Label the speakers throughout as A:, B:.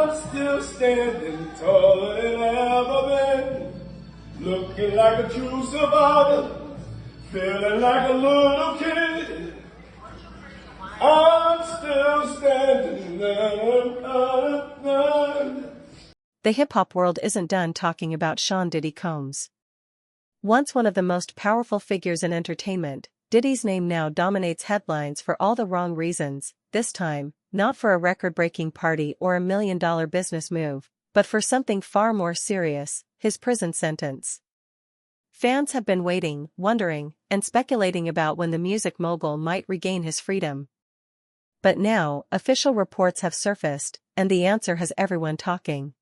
A: I'm still standing taller than ever been, looking like a true survivor, feeling like a little kid. I'm still standing.
B: The hip-hop world isn't done talking about Sean Diddy Combs. Once one of the most powerful figures in entertainment, Diddy's name now dominates headlines for all the wrong reasons, this time, not for a record-breaking party or $1 million business move, but for something far more serious, his prison sentence. Fans have been waiting, wondering, and speculating about when the music mogul might regain his freedom. But now, official reports have surfaced, and the answer has everyone talking.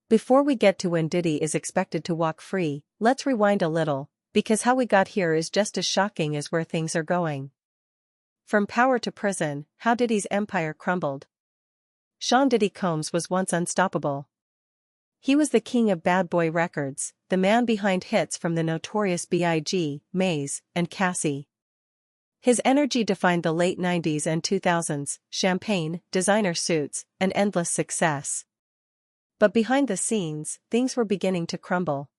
B: Before we get to when Diddy is expected to walk free, let's rewind a little, because how we got here is just as shocking as where things are going. From power to prison, how Diddy's empire crumbled. Sean Diddy Combs was once unstoppable. He was the king of Bad Boy Records, the man behind hits from the notorious B.I.G., Maze, and Cassie. His energy defined the late 90s and 2000s, champagne, designer suits, and endless success. But behind the scenes, things were beginning to crumble.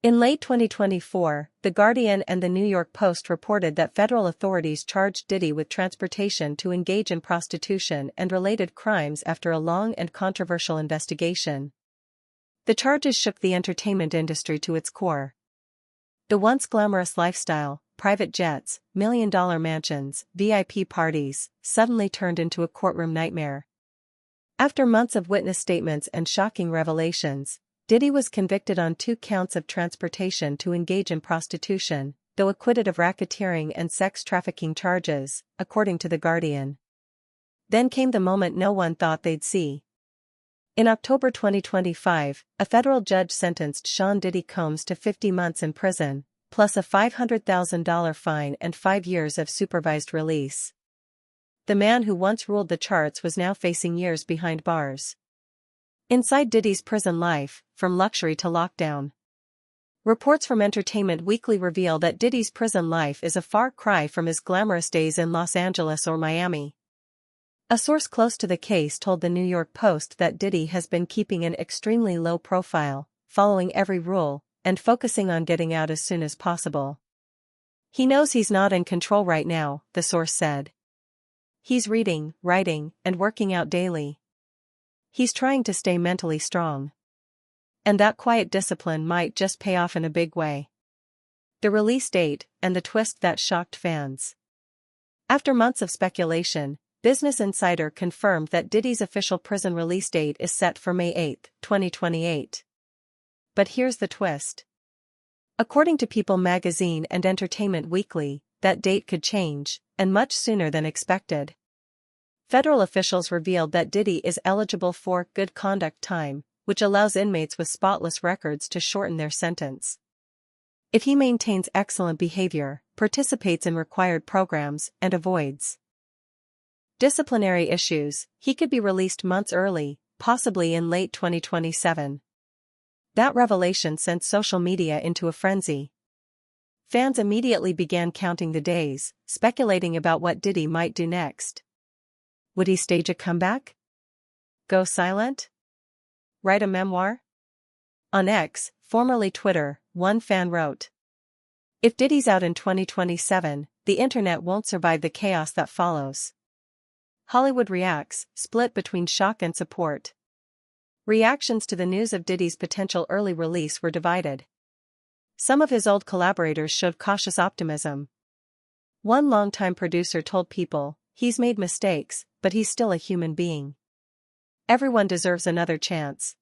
B: In late 2024, The Guardian and the New York Post reported that federal authorities charged Diddy with transportation to engage in prostitution and related crimes after a long and controversial investigation. The charges shook the entertainment industry to its core. The once glamorous lifestyle, private jets, million-dollar mansions, VIP parties, suddenly turned into a courtroom nightmare. After months of witness statements and shocking revelations, Diddy was convicted on 2 counts of transportation to engage in prostitution, though acquitted of racketeering and sex trafficking charges, according to The Guardian. Then came the moment no one thought they'd see. In October 2025, a federal judge sentenced Sean Diddy Combs to 50 months in prison, plus a $500,000 fine and 5 years of supervised release. The man who once ruled the charts was now facing years behind bars. Inside Diddy's prison life, from luxury to lockdown. Reports from Entertainment Weekly reveal that Diddy's prison life is a far cry from his glamorous days in Los Angeles or Miami. A source close to the case told the New York Post that Diddy has been keeping an extremely low profile, following every rule, and focusing on getting out as soon as possible. He knows he's not in control right now, the source said. He's reading, writing, and working out daily. He's trying to stay mentally strong. And that quiet discipline might just pay off in a big way. The release date, and the twist that shocked fans. After months of speculation, Business Insider confirmed that Diddy's official prison release date is set for May 8, 2028. But here's the twist. According to People magazine and Entertainment Weekly, that date could change, and much sooner than expected. Federal officials revealed that Diddy is eligible for good conduct time, which allows inmates with spotless records to shorten their sentence. If he maintains excellent behavior, participates in required programs, and avoids disciplinary issues, he could be released months early, possibly in late 2027. That revelation sent social media into a frenzy. Fans immediately began counting the days, speculating about what Diddy might do next. Would he stage a comeback? Go silent? Write a memoir? On X, formerly Twitter, one fan wrote, "If Diddy's out in 2027, the internet won't survive the chaos that follows." Hollywood reacts, split between shock and support. Reactions to the news of Diddy's potential early release were divided. Some of his old collaborators showed cautious optimism. One longtime producer told People, "He's made mistakes, but he's still a human being. Everyone deserves another chance."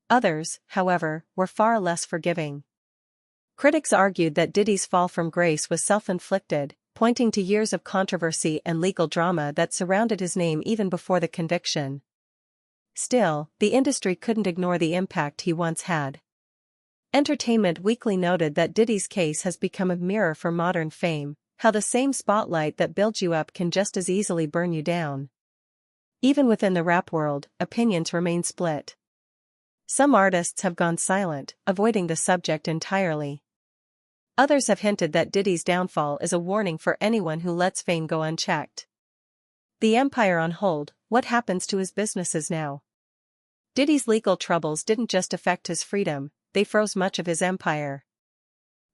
B: Others, however, were far less forgiving. Critics argued that Diddy's fall from grace was self-inflicted, pointing to years of controversy and legal drama that surrounded his name even before the conviction. Still, the industry couldn't ignore the impact he once had. Entertainment Weekly noted that Diddy's case has become a mirror for modern fame, how the same spotlight that builds you up can just as easily burn you down. Even within the rap world, opinions remain split. Some artists have gone silent, avoiding the subject entirely. Others have hinted that Diddy's downfall is a warning for anyone who lets fame go unchecked. The empire on hold, what happens to his businesses now? Diddy's legal troubles didn't just affect his freedom, they froze much of his empire.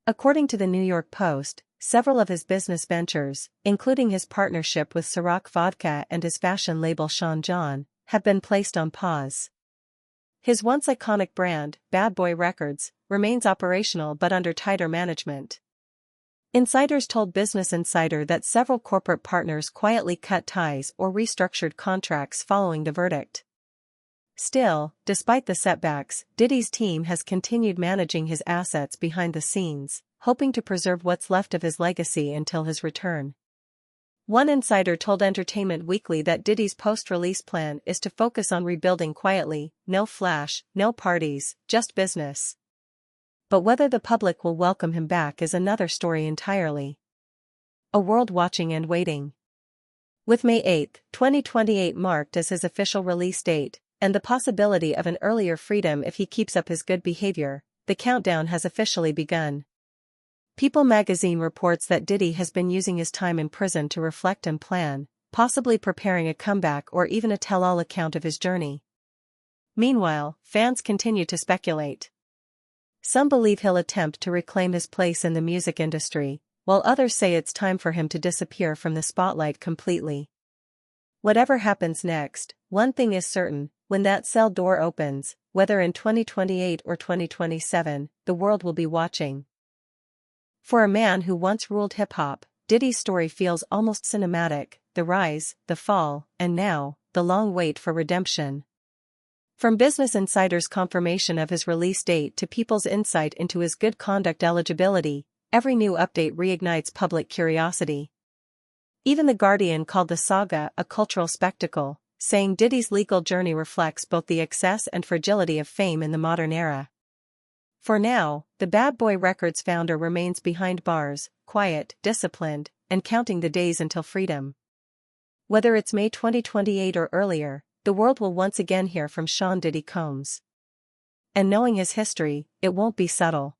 B: According to the New York Post, several of his business ventures, including his partnership with Ciroc Vodka and his fashion label Sean John, have been placed on pause. His once iconic brand, Bad Boy Records, remains operational but under tighter management. Insiders told Business Insider that several corporate partners quietly cut ties or restructured contracts following the verdict. Still, despite the setbacks, Diddy's team has continued managing his assets behind the scenes, hoping to preserve what's left of his legacy until his return. One insider told Entertainment Weekly that Diddy's post-release plan is to focus on rebuilding quietly, no flash, no parties, just business. But whether the public will welcome him back is another story entirely. A world watching and waiting. With May 8, 2028 marked as his official release date, and the possibility of an earlier freedom if he keeps up his good behavior, the countdown has officially begun. People magazine reports that Diddy has been using his time in prison to reflect and plan, possibly preparing a comeback or even a tell-all account of his journey. Meanwhile, fans continue to speculate. Some believe he'll attempt to reclaim his place in the music industry, while others say it's time for him to disappear from the spotlight completely. Whatever happens next, one thing is certain, when that cell door opens, whether in 2028 or 2027, the world will be watching. For a man who once ruled hip-hop, Diddy's story feels almost cinematic, the rise, the fall, and now, the long wait for redemption. From Business Insider's confirmation of his release date to People's insight into his good conduct eligibility, every new update reignites public curiosity. Even The Guardian called the saga a cultural spectacle, saying Diddy's legal journey reflects both the excess and fragility of fame in the modern era. For now, the Bad Boy Records founder remains behind bars, quiet, disciplined, and counting the days until freedom. Whether it's May 2028 or earlier, the world will once again hear from Sean Diddy Combs. And knowing his history, it won't be subtle.